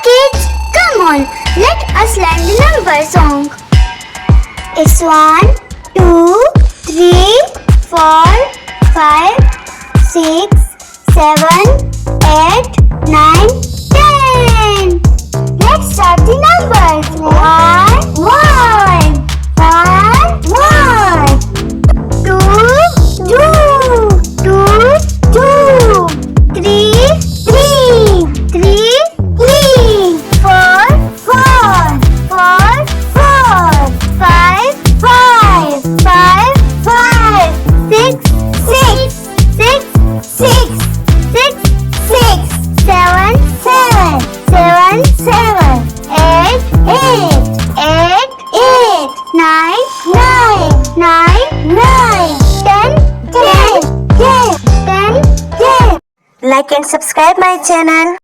kids, come on, let us learn the number song. It's 1, 2, 3, 4, 5, 6, 7, 8, 9, 10. Let's start the numbers. 1, 1, 1, 2, 2, 2, 2, 3, 3, 3, 3, 4, 4, 4, 4, 5, 5, 5, 5, 6, 6, 6, 6, 6, 6, 7, 7, 7, 7, 8, 8, 8, 8, 9, 9, 9, 9, 10, 10, 10, 10, 10. Like and subscribe my channel.